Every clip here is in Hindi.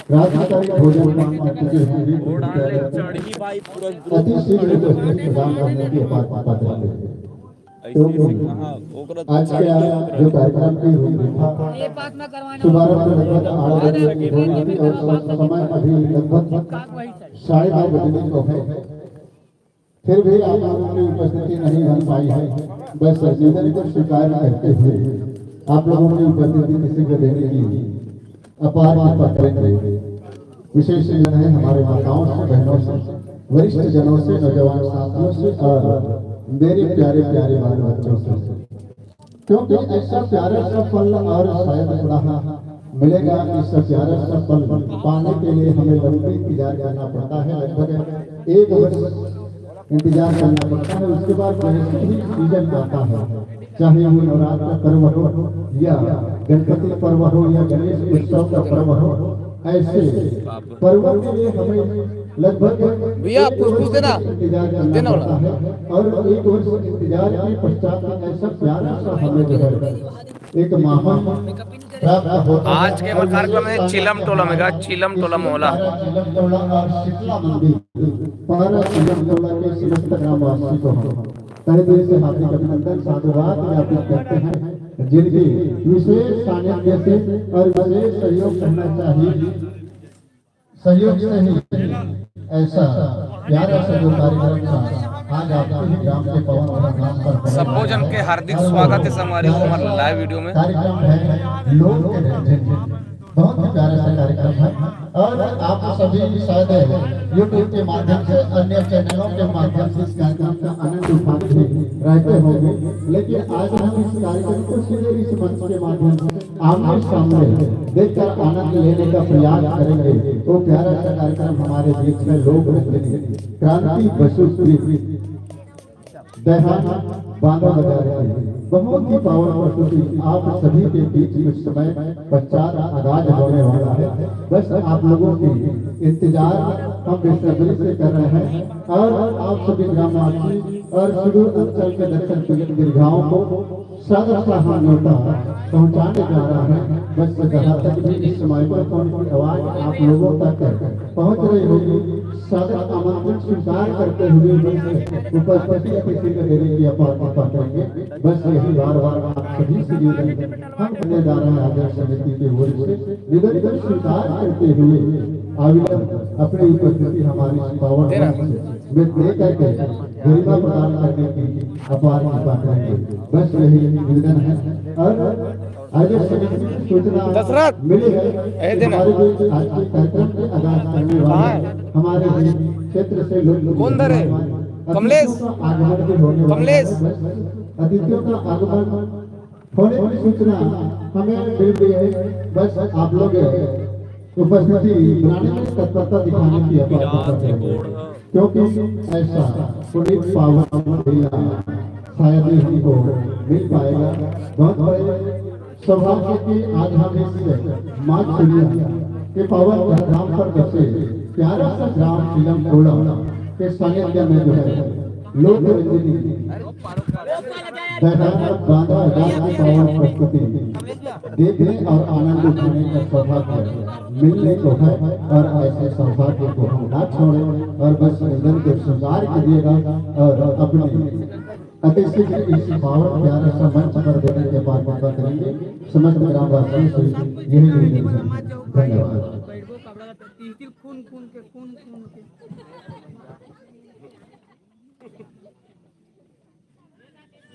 राजकारी भोजन पान करते हुए अति शीघ्र उपस्थित प्रदान करने की अपार कृपा करते हैं। क्योंकि आज का जो कार्यक्रम की रूपरेखा शुभारंभ लगभग 8 बजे हो रही थी और समय अभी लगभग 9:30 बजने को है, फिर भी आप लोगों की उपस्थिति नहीं बन पाई है। बस निवेदन को स्वीकार करते हुए आप लोगों की उपस्थिति किसी को देने की अपार कृपा करेंगे। विशेष जन है हमारे माताओं से, बहनों से, वरिष्ठ जनों से, नौजवान साथियों से और मेरे प्यारे प्यारे बाल बच्चों से, क्योंकि ऐसा प्यारा सा फल और शायद थोड़ा मिलेगा। इस प्यारा सा फल पाने के लिए हमें लंबी इंतजार करना पड़ता है, लगभग 1 वर्ष इंतजार करना पड़ता है। उसके बाद जैसे ही सीजन आता है, चाहे वो नवरात्र पर्व हो या गणपति पर्व हो या गणेश उत्सव का पर्व हो, ऐसे पर्वों के लिए हमें लगभग भैया फुसफुस देना इंतजार करना पड़ता है। और 1 वर्ष इंतजार के पश्चात ऐसा प्यारा सा हमें जो है एक माहौल प्राप्त होता है। आज के हमारे कार्यक्रम में चिलम टोला में का चिलम टोला मोहल्ला चिलम टोला और शीतला मंदिर पारा चिलम टोला के समस्त ग्रामवासी को तहे दिल से हार्दिक अभिनंदन साधुवाद ज्ञापित करते हैं, जिनकी विशेष सानिध्य से और विशेष सहयोग करना चाहिए। सहयोग से ही ऐसा प्यारा सा जो कार्यक्रम था आज आपके ग्राम के पवन पर सब भोजन के हार्दिक स्वागत है हमारे हमारे लाइव वीडियो में। कार्यक्रम है लोग के रंजन, बहुत ही प्यारा सा कार्यक्रम है। और आप सभी शायद यूट्यूब के माध्यम से, अन्य चैनलों के माध्यम से इस कार्यक्रम का आनंद उठाते रहते होंगे, लेकिन आज हम इस कार्यक्रम को सीधे इस मंच के माध्यम से आमने सामने देखकर आनंद लेने का प्रयास करेंगे। वो प्यारा सा कार्यक्रम हमारे बीच में लोग क्रांति बसु देहात बांधा बजा रहे हैं, बहुत ही पावन प्रस्तुति आप सभी के बीच कुछ समय पश्चात आगाज होने वाला है। बस आप लोगों की इंतजार हम बेसब्री से कर रहे हैं और आप सभी ग्रामवासी और सुदूर अंचल के दक्षिण दीर्घाओं को सादर न्योता पहुंचाने जा रहा है। बस जहाँ तक भी इस माइक्रोफोन की आवाज आप लोगों तक पहुंच रही होगी, सादर आमंत्रण स्वीकार करते हुए उपस्थिति किसी को देने की अपार कृपा करेंगे। बस यही बार बार आप सभी से निवेदन हम करने जा रहे हैं आदर्श समिति की ओर से निवेदन स्वीकार करते हुए अविलंब अपनी उपस्थिति हमारी पावन में दे करके गरिमा प्रदान करने की अपार कृपा करेंगे। बस यही निवेदन है। और आदर्श समिति की सूचना मिली है हमारे बीच आज के कार्यक्रम के आगाज करने वाले हमारे क्षेत्र से लोग कौन धरे कमलेश कमलेश अतिथियों का आगमन होने की सूचना हमें मिल गई है। बस आप लोग उपस्थिति बनाने में तत्परता दिखाने की अपेक्षा करेंगे, क्योंकि ऐसा पुनीत पावन मेला शायद ही हमको मिल पाएगा। बहुत बड़े सौभाग्य की आज हम इस माँ चिड़िया के पावन धाम पर बसे प्यारा सा ग्राम चिलम टोला के सानिध्य में जो है लोक रंजनी बांधा की पावन प्रस्तुति देखने और आनंद उठाने का सौभाग्य मिलने को है। और ऐसे सौभाग्य को हम ना छोड़े और बस निधन को स्वीकार कीजिएगा और अपने अतिशीघ्र इस पावन प्यारे सा मंच पर देने के बाद कृपा करेंगे। समस्त ग्रामवासियों से यही निवेदन है। धन्यवाद।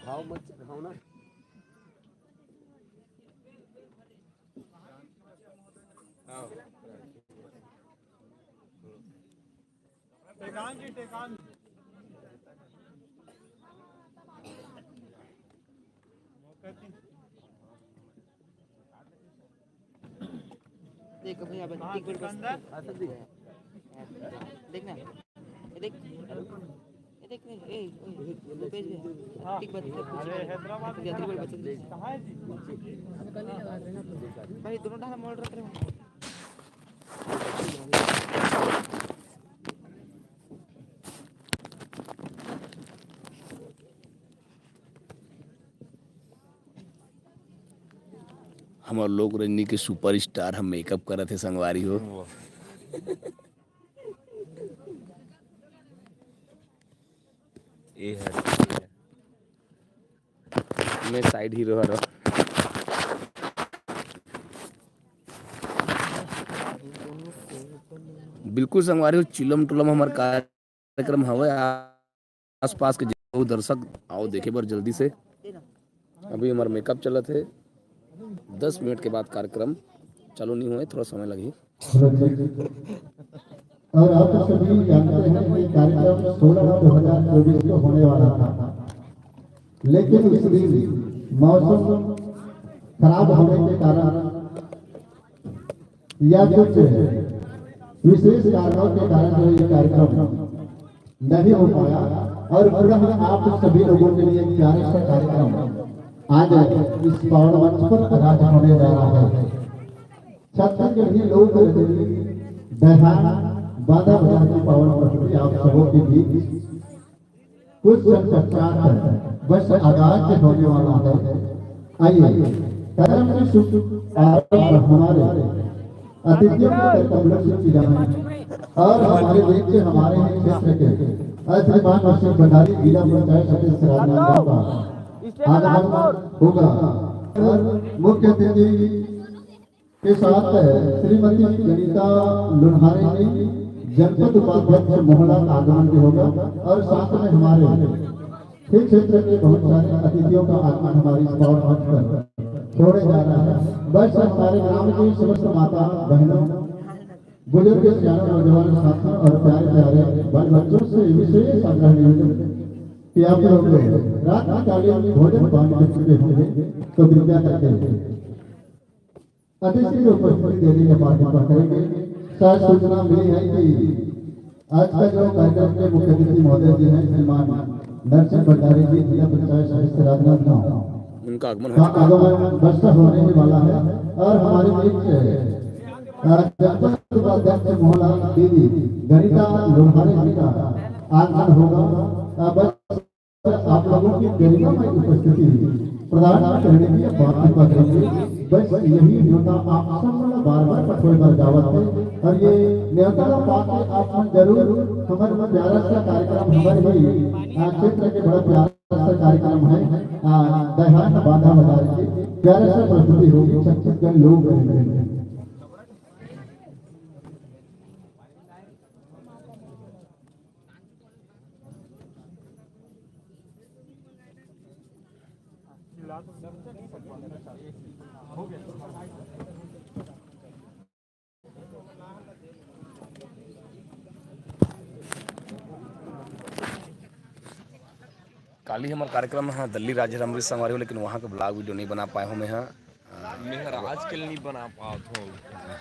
भाव मत भाव ना टेकान जी टेकान देख भैया बस एक मिनट बस देखना देख देख ए पेज में ठीक बात अरे हैदराबाद यात्री बच्चे कहां है जी भाई दोनों ढाला मोड़ रख रहे हो। हमार लोक रंजनी के सुपरस्टार हम मेकअप करत थे संगवारी हो। ये है मैं साइड हीरो हरो। बिल्कुल संगवारी हो, चिलम टुलम हमार कार्यक्रम हवे। आसपास के जो दर्शक आओ देखे बर जल्दी से। अभी हमारा मेकअप चलत है, 10 मिनट के बाद कार्यक्रम चालू नहीं हुए, थोड़ा समय लगी। और आप सभी जानते हैं कि कार्यक्रम 16/2024 को होने वाला था, लेकिन उस दिन मौसम खराब होने के कारण या कुछ विशेष कारणों के कारण जो ये कार्यक्रम नहीं हो पाया। और पुनः आप सभी लोगों के लिए प्यारे सा कार्यक्रम आज इस पावन मंच पर आगाज होने जा रहा है। छत्तीसगढ़ी लोक दहन बाधा बाजार की पावन प्रस्तुति आप सबों के बीच कुछ क्षण पश्चात बस आगाज होने वाला है। आइए कार्यक्रम के शुभ आरंभ हमारे अतिथियों के कमलों से की जाए और हमारे देश के हमारे ही क्षेत्र के श्रीमान अशोक भंडारी जिला पंचायत सदस्य राजनांदगांव का आगमन होगा। और मुख्य अतिथि के साथ श्रीमती गणिता लुन्हारे जी जनपद उपाध्यक्ष मोहला का आगमन भी होगा। और साथ में हमारे हित क्षेत्र के बहुत सारे अतिथियों का आगमन हमारी इस पावन मंच पर छोड़े जा रहा है। बस हमारे ग्राम के समस्त माता बहनों, बुजुर्ग, सियाने, नौजवान साथियों और प्यारे प्यारे बाल बच्चों से विशेष आग्रह निवेदन कि आप लोग रात कालीन भोजन पानी कर चुके होंगे तो कृपया करके अतिथि को उपस्थिति देने के बाद कृपा करेंगे। शायद सूचना मिली है कि आज का जो कार्यक्रम के मुख्य अतिथि महोदय जी हैं श्रीमान नरसिंह भंडारी जी जिला पंचायत सदस्य राजनांदगांव, उनका आगमन बस होने ही वाला है। और हमारे बीच जनपद उपाध्यक्ष मोहला दीदी गणिता लुन्हारे जी का आगमन होगा। बस आप लोगों की गरिमामय उपस्थिति प्रदान करने की बात करेंगे। बस यही न्योता आप सब बार बार पठोर कर दावत है। और ये न्योता पाके आप जरूर हमारे प्यारा सा कार्यक्रम हमारे ही क्षेत्र के बड़ा प्यारा सा कार्यक्रम है दहन बाधा बाजार की प्यारा सा प्रस्तुति होगी। छत्तीसगढ़ लोग रहेंगे। काली हमारा कार्यक्रम हाँ दिल्ली राज्य अमृत संगवारी हो, लेकिन वहाँ का ब्लॉग वीडियो नहीं बना पाए हो। मैं हाँ आज के लिए नहीं बना पाता हूँ।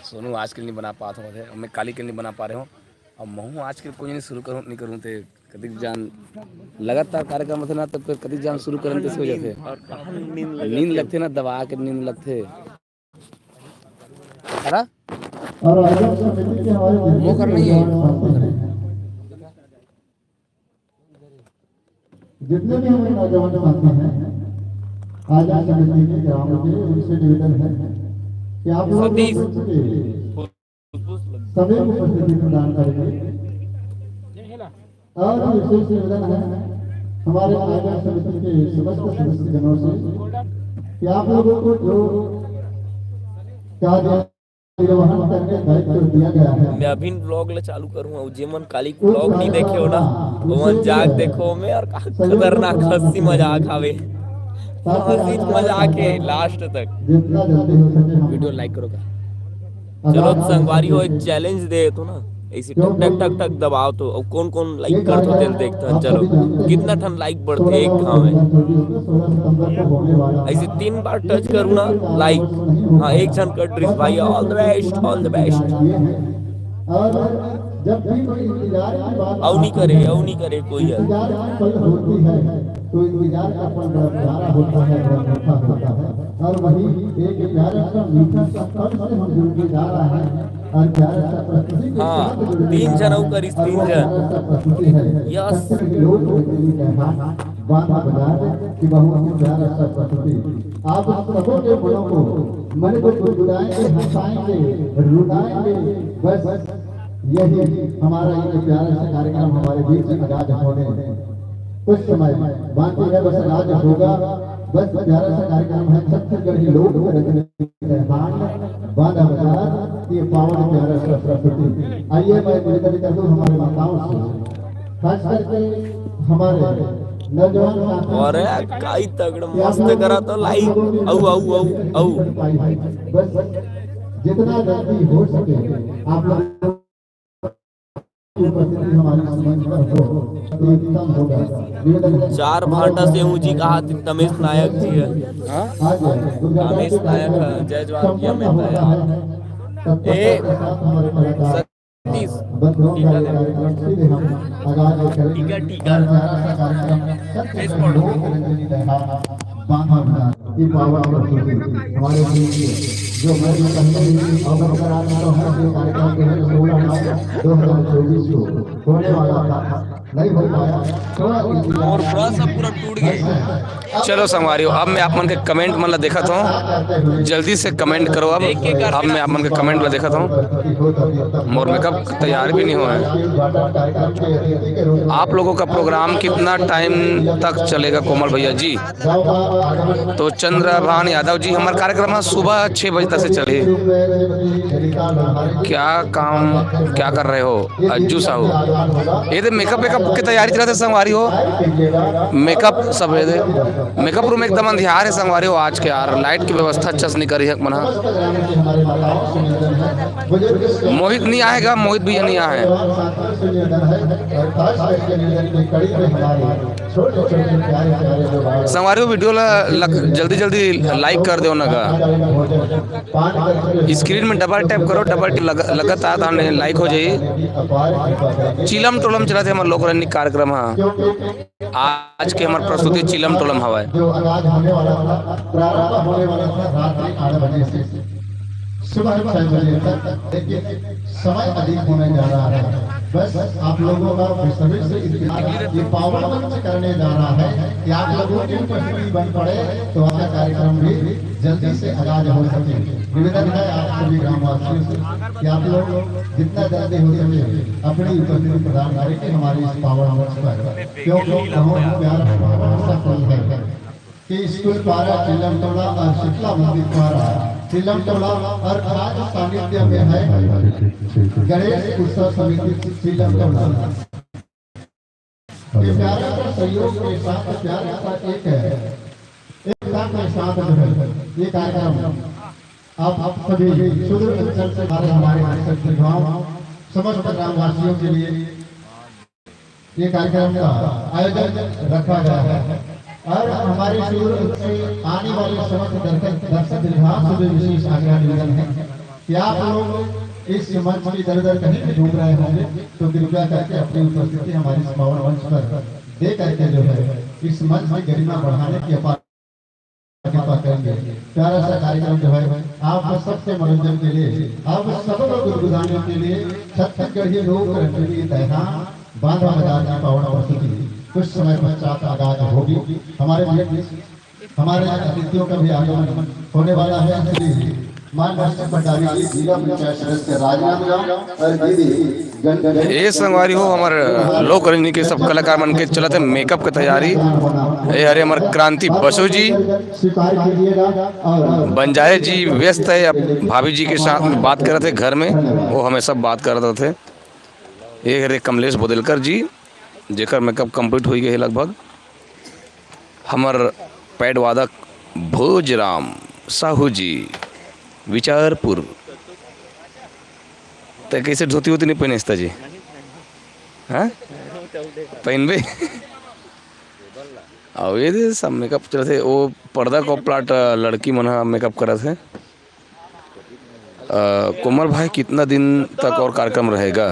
सोनू आज के लिए नहीं बना पाता हूँ, मैं काली के लिए बना पा रहे हूँ। अब महू आज के कोई नहीं शुरू करूँ नहीं करूँ तो कभी जान लगातार कार्यक्रम थे ना, तो फिर कभी जान शुरू करें तो हो जाते नींद लगते ना, दबा के नींद लगते अरा मुँह कर नहीं है। जितने भी हमारे नौजवान साथी हैं आजाद समिति के ग्राम के, उनसे निवेदन है कि आप लोग सभी को उपस्थिति प्रदान करेंगे। और विशेष निवेदन है हमारे आजाद समिति के समस्त सदस्यगणों से कि आप लोगों को जो कार्य निर्वहन करने दायित्व दिया गया है। मैं अभी ब्लॉग ले चालू करूँ, जेमन काली ब्लॉग नहीं देखे हो ना ओमन जाग देखो में, और खतरनाक हंसी मजाक आवे, हंसी मजाक है लास्ट तक। जितना जल्दी हो सके वीडियो लाइक करो का। चलो संगवारी हो एक चैलेंज दे तो ना, ऐसे टक टक टक टक दबाओ तो अब कौन कौन लाइक कर तो दिल देखता है। चलो कितना ठन लाइक बढ़ते एक घाव में, ऐसे 3 बार टच करूँ ना लाइक। हाँ एक जन कर ड्रिस भाई all the best all the best. और जब भी कोई इंतजार की बात औ नहीं करे कोई है इंतजार की पल होती है तो इंतजार का पल बड़ा प्यारा होता है, बड़ा मीठा होता है। और वही एक प्यारा सा मीठा सा पल से हम जुड़ जा रहा है। और प्यारा सा प्रस्तुति के हाँ, साथ जुड़ 3 जन औ करिस 3 जन प्रस्तुति है। यस लोग बाधा बाजार की बहुत प्यारा सा प्रस्तुति आप सबों के मनों को मन को गुदगुदाएंगे, हंसाएंगे, रुलाएंगे, बस यही हमारा ये प्यारा सा कार्यक्रम हमारे बीच में आगाज होने कुछ समय बाकी है, बस आगाज होगा। बस प्यारा सा कार्यक्रम है, छत्तीसगढ़ के लोग बांधा बाजार, ये पावन प्यारा सा प्रस्तुति। आइए मैं निवेदन कर दूं हमारे माताओं से, खास करके हमारे नौजवान साथी। अरे काई तगड़ मस्त करा तो लाइक औ औ औ औ बस जितना जल्दी हो सके आप लोग उपस्थिति हमारे मंच पर हो तो उत्तम होगा। निवेदन 4 भाटा से ऊंची कहा तमेश नायक जी है। हाँ आज तमेश नायक जय जवान किया मेहता है। ए सतीश टीका हमारे जो मैं अवगत करा रहा हूँ कार्यक्रम जो है 16/9/2024 को होने वाला था, नहीं हो पाया, और पूरा सब पूरा टूट गया। चलो संगवारियों, अब मैं आप मन के कमेंट मतलब देखा था, जल्दी से कमेंट करो। अब मैं आप मन के कमेंट मतलब देखा था, मोर मेकअप तैयार भी नहीं हुआ है। आप लोगों का प्रोग्राम कितना टाइम तक चलेगा कोमल भैया जी? तो चंद्रभान यादव जी, हमारा कार्यक्रम सुबह 6 बजे तक से चले। क्या कर रहे हो अज्जू साहू? ये तो मेकअप की तैयारी चला थे संगवारी हो, मेकअप सब मेकअप रूम एकदम अंधियार है संगवारी हो। आज के यार लाइट की व्यवस्था अच्छा से नहीं करी है मना। मोहित नहीं आएगा, मोहित भैया नहीं आए। संगवारी वीडियो जल्दी लाइक कर दो ना का, स्क्रीन में डबल टैप करो, डबल लगातार लाइक हो जाए। चिलम टोलम चला थे हमारे लोक रंजनी कार्यक्रम। आज के हमारे प्रस्तुति चिलम टोलम हवा है। जो आगाज होने वाला था, प्रारंभ होने वाला था रात्रि 8 बजे से सुबह 6 बजे तक, लेकिन समय अधिक होने जा रहा है। बस आप लोगों का सभी से इंतजार ये पावन मंच करने जा रहा है कि आप लोगों की उपस्थिति बन पड़े तो आपका कार्यक्रम भी जल्दी से आगाज हो सके। निवेदन है आप सभी ग्रामवासियों से कि आप लोग जितना जल्दी हो सके अपनी उपस्थिति प्रदान करें कि हमारी इस पावन मंच पर, क्योंकि बहुत प्यार सफल है कि स्कूल पारा चिलमटोला और शीतला मंदिर पारा चिलमटोला और खास सानिध्य में है गणेश उत्सव समिति चिलमटोला। ये प्यारा का सहयोग के साथ प्यारा का एक है, एकता के साथ जो है ये कार्यक्रम आप सभी सुदूर अंचल से हमारे गाँव समस्त ग्रामवासियों के लिए ये कार्यक्रम का आयोजन रखा गया है। और हमारे सुदूर से आने वाले समस्त दर्शक विभाग से विशेष आग्रह निवेदन है कि आप लोग इस मंच की दर कहीं भी ढूंढ रहे होंगे तो कृपया करके अपनी उपस्थिति हमारे इस पावन मंच पर दे करके जो है इस मंच की गरिमा बढ़ाने की अपार कृपा करेंगे। प्यारा सा कार्यक्रम जो है आप सबके मनोरंजन के लिए, आप सबको गुदगुदाने के लिए छत्तीसगढ़ी लोक रंगोली तैयार बांधा बाजार की पावन प्रस्तुति कुछ समय पश्चात आगाज होगी। हमारे अतिथियों का भी आगमन होने वाला है। ये संगवारी हो हमारे लोक रंजनी के सब कलाकार मन के चलते मेकअप की तैयारी। ये हरे हमारे क्रांति बसु जी, बंजारे जी व्यस्त है, अब भाभी जी के साथ बात कर रहे थे घर में, वो हमें सब बात कर रहे थे। ये हरे कमलेश बोदलकर जी जेकर मेकअप कंप्लीट हो गए लगभग। हमार पैड वादक भोजराम साहू जी विचारपुर। तो कैसे धोती होती नहीं पहनता जी? हाँ पहनबे और ये सब मेकअप चल थे। वो पर्दा को प्लाट लड़की मन मेकअप करा थे। कोमल भाई कितना दिन तक और कार्यक्रम रहेगा?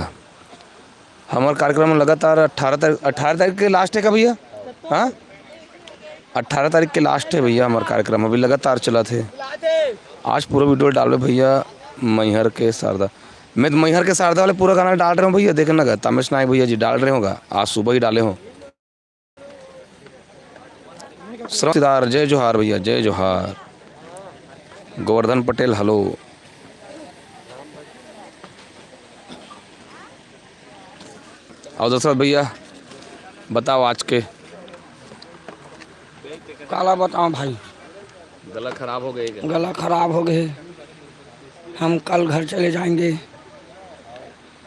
हमारा कार्यक्रम लगातार 18 तारीख के लास्ट है का भैया? हाँ 18 तारीख के लास्ट है भैया हमारा कार्यक्रम, अभी लगातार चला थे। आज पूरा वीडियो डाल रहे भैया मैहर के शारदा। मैं तो मैहर के शारदा वाले पूरा गाना डाल रहे हूँ भैया, देखना का तमेश नायक भैया जी डाल रहे होगा, आज सुबह ही डाले हो। जय जोहार भैया, जय जोहार। गोवर्धन पटेल हेलो। और दशरथ भैया बताओ आज के। काला बताओ भाई, गला खराब हो गई क्या? गला खराब हो गए। हम कल घर चले जाएंगे।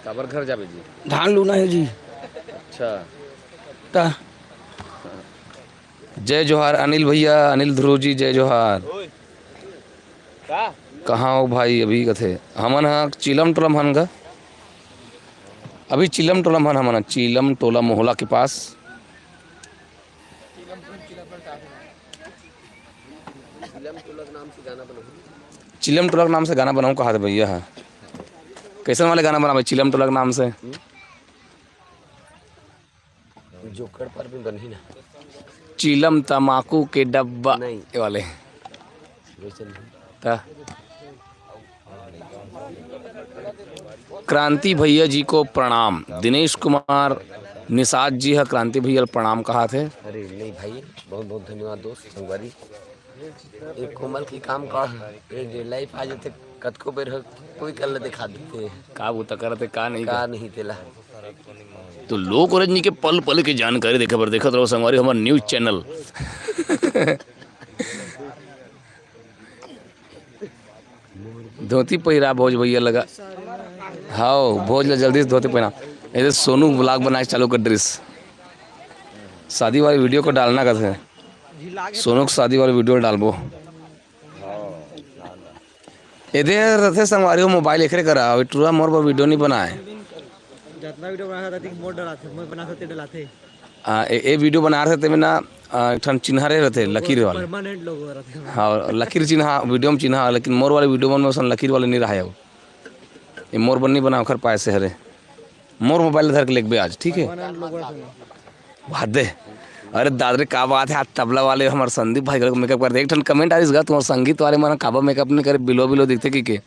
काबर घर जाबे जी? धान लूना है जी। अच्छा ता जय जोहार अनिल भैया, अनिल ध्रुव जी जय जोहार। कहाँ हो भाई अभी कथे हमन हाँ चिलम टोलम हन गा, अभी चिलम टोलम हन हमन चिलम टोला मोहला के पास। चिलम टोला के नाम से गाना बनाऊँ कहा था भैया? हाँ कैसे वाले गाना बना भाई चिलम टोला के नाम से? जोकर पर भी बनी ना, चिलम तमाकू के डब्बा ये वाले वैसे नहीं। ता क्रांति भैया जी को प्रणाम। दिनेश कुमार निषाद जी है क्रांति भैया प्रणाम कहा थे। अरे नहीं भाई, बहुत बहुत धन्यवाद दोस्त संगवारी। एक कोमल की काम का एक लाइफ आ जाते कतको बेर कोई कल दिखा देते का वो करते का नहीं का नहीं तेला। तो लोक रजनी के पल पल की जानकारी देखे पर देखत रहो संगवारी हमार न्यूज चैनल। धोती पहिरा भोज भैया लगा। हाँ भोज ला जल्दी से धोती पहना। ऐसे सोनू ब्लॉग बनाए चालू कर ड्रेस शादी वाली वीडियो को डालना का था। सोनू को शादी वाली वीडियो डालबो। इधर रथे संगवारी हो मोबाइल एकरे करा टूरा मोर पर वीडियो नहीं बनाए। जितना वीडियो बना था मोर डलाथे, मैं बना सकते डलाथे। ए वीडियो बना रहे थे मैं ना ठन चिन्हा रहे रहते लकीर वाले परमानेंट लोग हो रहे थे। हाँ लकीर चिन्हा वीडियो में चिन्हा, लेकिन मोर वाले वीडियो में उसन लकीर वाले नहीं रहा है। वो ये मोर बन नहीं बना खर पाए से हरे मोर मोबाइल धर के लेके आज ठीक है बात दे। अरे दादरे का बात है आज तबला वाले हमारे संदीप भाई मेकअप कर दे। एक ठन कमेंट आइस गा तुम्हारे संगीत वाले मन काबा मेकअप नहीं करे बिलो बिलो दिखते कि के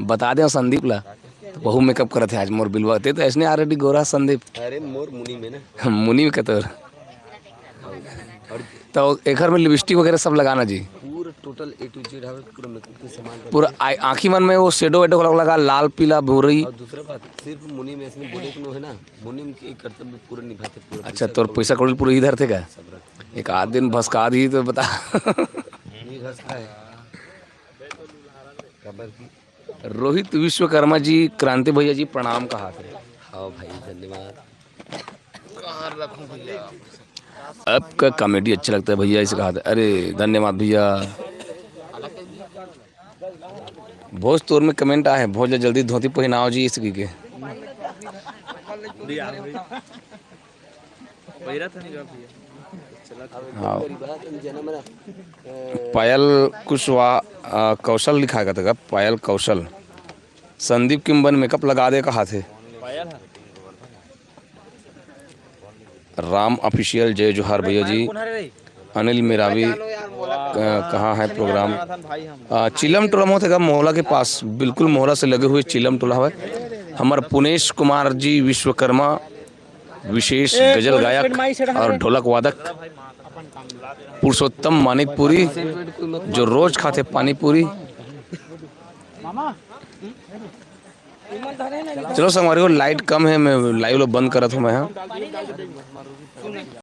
बता दे संदीप ला तो बहु मेकअप करते आज मोर बिलवा ते तो ऐसने ऑलरेडी गोरा संदीप। अरे मोर मुनी में ना, मुनि में कतर तो एक में लिपस्टिक वगैरह सब लगाना जी पूरा टोटल ए टू जेड है, पूरा मेकअप के सामान पूरा आँखी मन में वो शेडो वेडो लगा लाल पीला भूरी। और दूसरा बात सिर्फ मुनी में इसमें बोले कि है ना, मुनी के कर्तव्य पूरा निभाते पूरा। अच्छा तोर पैसा कौड़ी पूरा इधर थे क्या? एक आध दिन भसका दी तो बता। नहीं घसता है खबर की। रोहित विश्वकर्मा जी क्रांति भैया जी प्रणाम कहा थे। हाँ भाई धन्यवाद। आपका कॉमेडी अच्छा लगता है भैया इसे कहा था। अरे धन्यवाद भैया। भोज तोर में कमेंट आए भोज जल्दी धोती पहनाओ जी इसकी के। हाँ पायल कुशवाहा कौशल लिखा गया था पायल कौशल। संदीप किम्बन मेकअप लगा दे कहा थे। राम ऑफिशियल जय जोहार भैया जी। अनिल मेरावी कहाँ है प्रोग्राम? चिलम टोला में होगा मोहला के पास, बिल्कुल मोहला से लगे हुए चिलम टोला है। हमारे पुनेश कुमार जी विश्वकर्मा विशेष गजल गायक और ढोलक वादक। पुरुषोत्तम मानिकपुरी जो रोज खाते पानी पूरी। चलो संगवारी को लाइट कम है मैं लाइव लो बंद करत हूँ मैं।